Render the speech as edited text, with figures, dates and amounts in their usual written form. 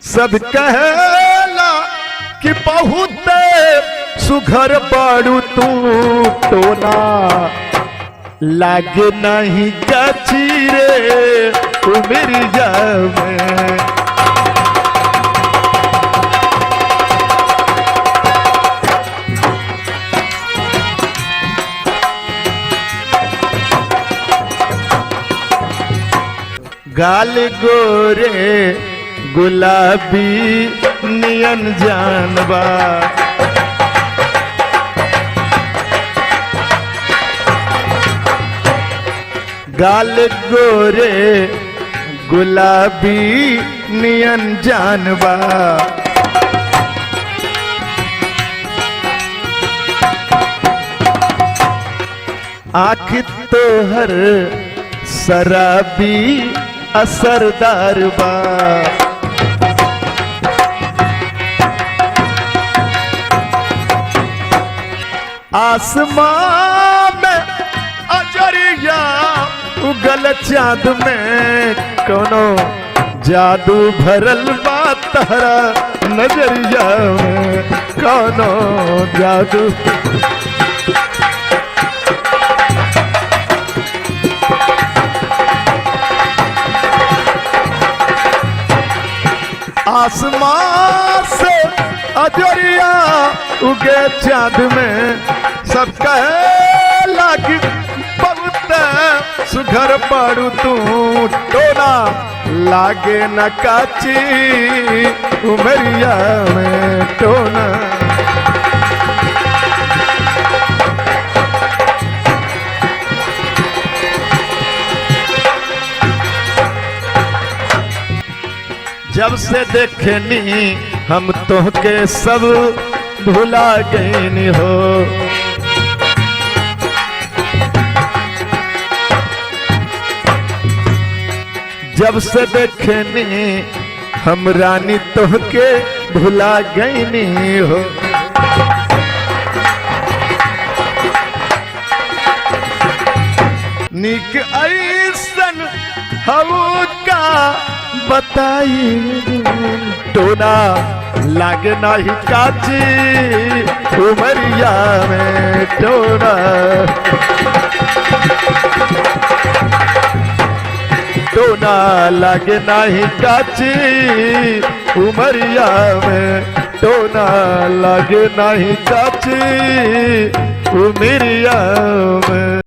सब कहेला कि बहुत सुघर बाड़ू तू टोना लागे नहीं गाछी रे उमरिया में। गाल गोरे गुलाबी नियन जानबा गाल गोरे गुलाबी नियन जानबा आँख तोहर शराबी असरदार बा आसमान में अजरिया उगल चाँद में कोनो जादू भरल बा तहरा नजरिया में कोनो जादू। आसमान से अजरिया उगे चाँद में सब कहे लागी बहुत सुघर पड़ू तू टोना लागे न काची उमरिया में टोना। जब से देखनी हम तोहके सब भुला गईनी हो। जब से देखनी हम रानी तोहके भुला गईनी हो। निक ऐसन हवू का बताई टोना लागे नहीं काची उमरिया में टोना। टोना लागे नहीं काची उमरिया में टोना लागे नहीं काची उमरिया में।